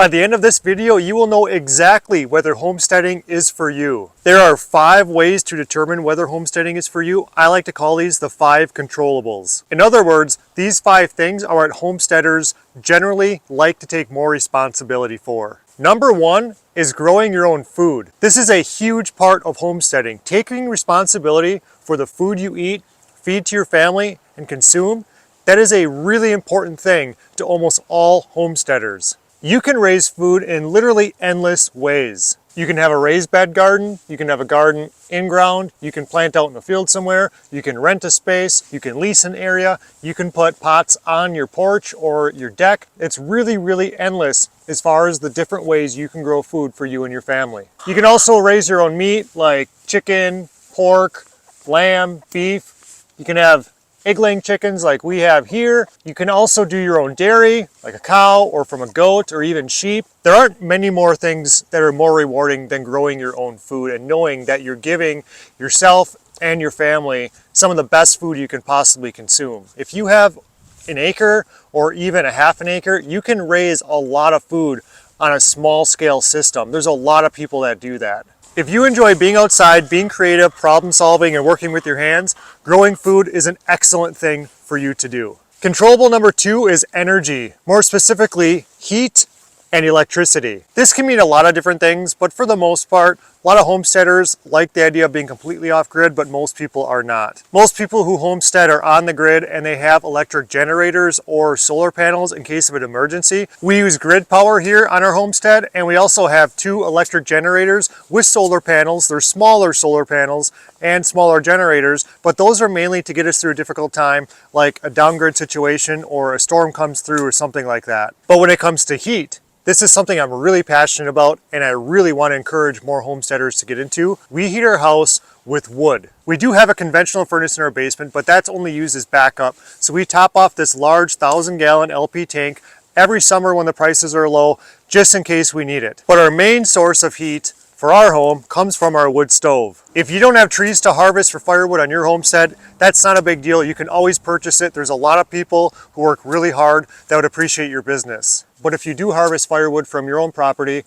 By the end of this video, you will know exactly whether homesteading is for you. There are 5 ways to determine whether homesteading is for you. I like to call these the 5 controllables. In other words, these 5 things are what homesteaders generally like to take more responsibility for. Number 1 is growing your own food. This is a huge part of homesteading. Taking responsibility for the food you eat, feed to your family, and consume, that is a really important thing to almost all homesteaders. You can raise food in literally endless ways. You can have a raised bed garden, you can have a garden in ground, you can plant out in the field somewhere, you can rent a space, you can lease an area, you can put pots on your porch or your deck. It's really endless as far as the different ways you can grow food for you and your family. You can also raise your own meat like chicken, pork, lamb, beef. You can have egg-laying chickens like we have here. You can also do your own dairy, like a cow or from a goat or even sheep. There aren't many more things that are more rewarding than growing your own food and knowing that you're giving yourself and your family some of the best food you can possibly consume. If you have an acre or even a half an acre, you can raise a lot of food on a small scale system. There's a lot of people that do that. If you enjoy being outside, being creative, problem solving, and working with your hands, growing food is an excellent thing for you to do. Controllable number 2 is energy, more specifically heat and electricity. This can mean a lot of different things, but for the most part, a lot of homesteaders like the idea of being completely off-grid, but most people are not. Most people who homestead are on the grid and they have electric generators or solar panels in case of an emergency. We use grid power here on our homestead, and we also have 2 electric generators with solar panels. They're smaller solar panels and smaller generators, but those are mainly to get us through a difficult time, like a down-grid situation or a storm comes through or something like that. But when it comes to heat, this is something I'm really passionate about and I really want to encourage more homesteaders to get into. We heat our house with wood. We do have a conventional furnace in our basement, but that's only used as backup. So we top off this large 1,000-gallon LP tank every summer when the prices are low, just in case we need it. But our main source of heat for our home comes from our wood stove. If you don't have trees to harvest for firewood on your homestead, that's not a big deal. You can always purchase it. There's a lot of people who work really hard that would appreciate your business. But if you do harvest firewood from your own property,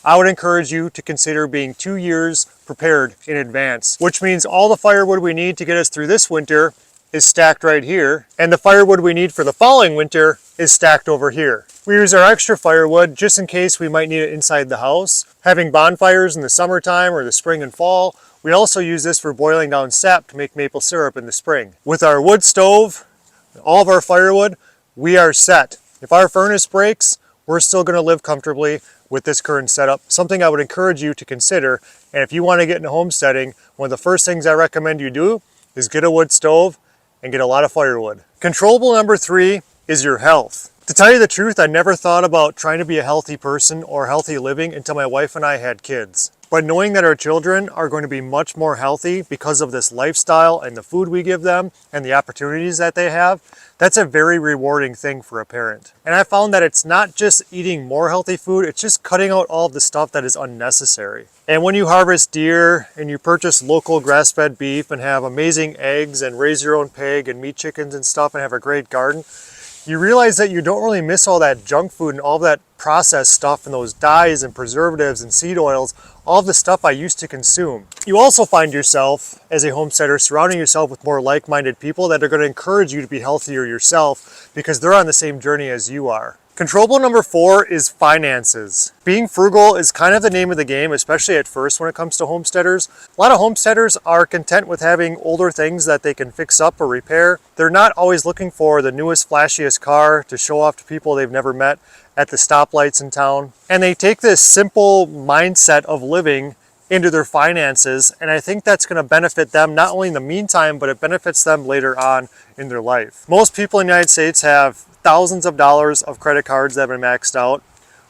I would encourage you to consider being 2 years prepared in advance, which means all the firewood we need to get us through this winter is stacked right here, and the firewood we need for the following winter is stacked over here. We use our extra firewood just in case we might need it inside the house. Having bonfires in the summertime or the spring and fall, we also use this for boiling down sap to make maple syrup in the spring. With our wood stove, all of our firewood, we are set. If our furnace breaks, we're still going to live comfortably with this current setup, something I would encourage you to consider. And if you want to get into homesteading, one of the first things I recommend you do is get a wood stove and get a lot of firewood. Controllable number 3 is your health. To tell you the truth, I never thought about trying to be a healthy person or healthy living until my wife and I had kids. But knowing that our children are going to be much more healthy because of this lifestyle and the food we give them and the opportunities that they have, that's a very rewarding thing for a parent. And I found that it's not just eating more healthy food, it's just cutting out all of the stuff that is unnecessary. And when you harvest deer and you purchase local grass-fed beef and have amazing eggs and raise your own pig and meat chickens and stuff and have a great garden, you realize that you don't really miss all that junk food and all that processed stuff and those dyes and preservatives and seed oils, all of the stuff I used to consume. You also find yourself, as a homesteader, surrounding yourself with more like-minded people that are going to encourage you to be healthier yourself because they're on the same journey as you are. Controllable number 4 is finances. Being frugal is kind of the name of the game, especially at first when it comes to homesteaders. A lot of homesteaders are content with having older things that they can fix up or repair. They're not always looking for the newest, flashiest car to show off to people they've never met at the stoplights in town. And they take this simple mindset of living into their finances, and I think that's going to benefit them not only in the meantime, but it benefits them later on in their life. Most people in the United States have thousands of dollars of credit cards that have been maxed out,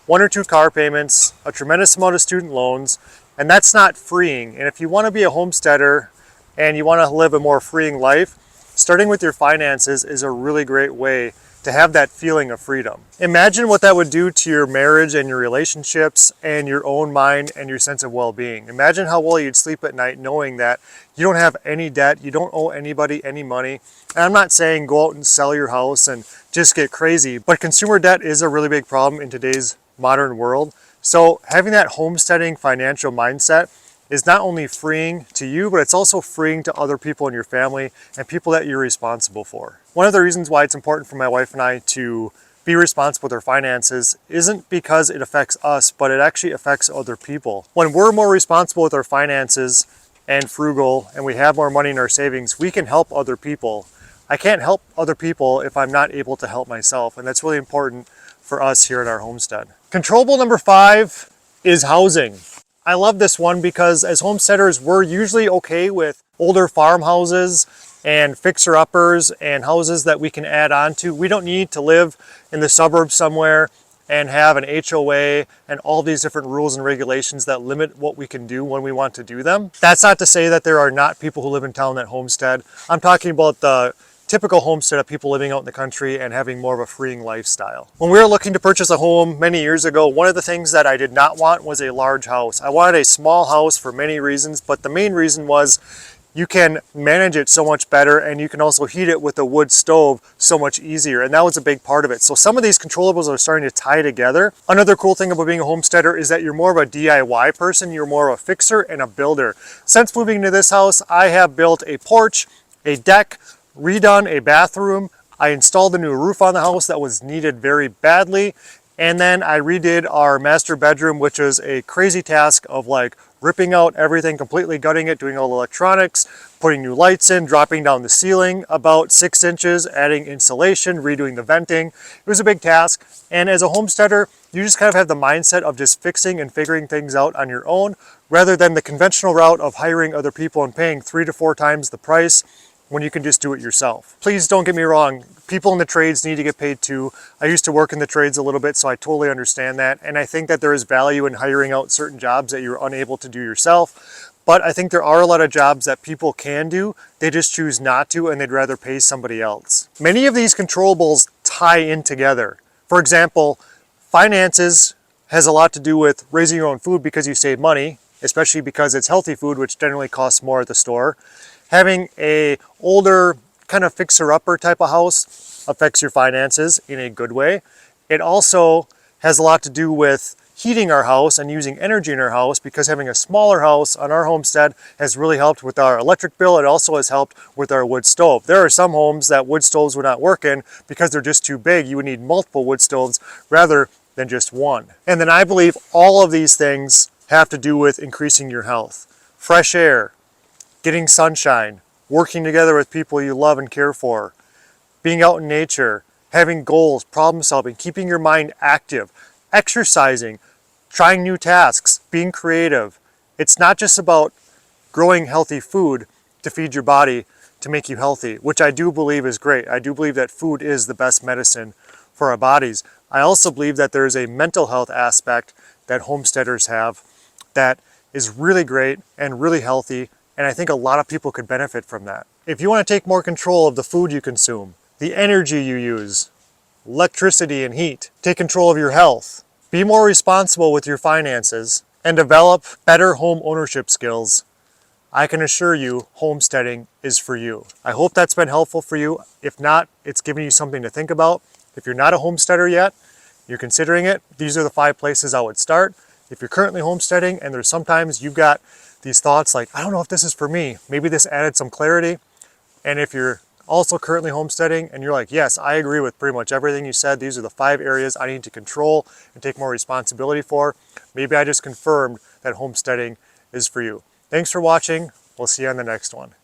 1 or 2 car payments, a tremendous amount of student loans, and that's not freeing. And if you want to be a homesteader and you want to live a more freeing life, starting with your finances is a really great way to have that feeling of freedom. Imagine what that would do to your marriage and your relationships and your own mind and your sense of well-being. Imagine how well you'd sleep at night knowing that you don't have any debt, you don't owe anybody any money. And I'm not saying go out and sell your house and just get crazy, but consumer debt is a really big problem in today's modern world. So having that homesteading financial mindset is not only freeing to you, but it's also freeing to other people in your family and people that you're responsible for. One of the reasons why it's important for my wife and I to be responsible with our finances isn't because it affects us, but it actually affects other people. When we're more responsible with our finances and frugal, and we have more money in our savings, we can help other people. I can't help other people if I'm not able to help myself, and that's really important for us here at our homestead. Controllable number 5 is housing. I love this one because as homesteaders, we're usually okay with older farmhouses and fixer-uppers and houses that we can add on to. We don't need to live in the suburbs somewhere and have an HOA and all these different rules and regulations that limit what we can do when we want to do them. That's not to say that there are not people who live in town that homestead. I'm talking about the typical homestead of people living out in the country and having more of a freeing lifestyle. When we were looking to purchase a home many years ago, one of the things that I did not want was a large house. I wanted a small house for many reasons, but the main reason was you can manage it so much better, and you can also heat it with a wood stove so much easier, and that was a big part of it. So some of these controllables are starting to tie together. Another cool thing about being a homesteader is that you're more of a DIY person, you're more of a fixer and a builder. Since moving into this house, I have built a porch, a deck, redone a bathroom. I installed a new roof on the house that was needed very badly, and then I redid our master bedroom, which is a crazy task of like ripping out everything, completely gutting it, doing all the electronics, putting new lights in, dropping down the ceiling about 6 inches, adding insulation, redoing the venting. It was a big task, and as a homesteader, you just kind of have the mindset of just fixing and figuring things out on your own, rather than the conventional route of hiring other people and paying 3 to 4 times the price when you can just do it yourself. Please don't get me wrong, people in the trades need to get paid too. I used to work in the trades a little bit, so I totally understand that. And I think that there is value in hiring out certain jobs that you're unable to do yourself. But I think there are a lot of jobs that people can do, they just choose not to, and they'd rather pay somebody else. Many of these controllables tie in together. For example, finances has a lot to do with raising your own food because you save money, especially because it's healthy food, which generally costs more at the store. Having a older kind of fixer-upper type of house affects your finances in a good way. It also has a lot to do with heating our house and using energy in our house, because having a smaller house on our homestead has really helped with our electric bill. It also has helped with our wood stove. There are some homes that wood stoves would not work in because they're just too big. You would need multiple wood stoves rather than just one. And then I believe all of these things have to do with increasing your health. Fresh air, getting sunshine, working together with people you love and care for, being out in nature, having goals, problem solving, keeping your mind active, exercising, trying new tasks, being creative. It's not just about growing healthy food to feed your body to make you healthy, which I do believe is great. I do believe that food is the best medicine for our bodies. I also believe that there is a mental health aspect that homesteaders have that is really great and really healthy, and I think a lot of people could benefit from that. If you want to take more control of the food you consume, the energy you use, electricity and heat, take control of your health, be more responsible with your finances, and develop better home ownership skills, I can assure you homesteading is for you. I hope that's been helpful for you. If not, it's given you something to think about. If you're not a homesteader yet, you're considering it, these are the 5 places I would start. If you're currently homesteading and there's sometimes you've got these thoughts like, I don't know if this is for me, maybe this added some clarity. And if you're also currently homesteading and you're like, yes, I agree with pretty much everything you said, these are the 5 areas I need to control and take more responsibility for, maybe I just confirmed that homesteading is for you. Thanks for watching. We'll see you on the next one.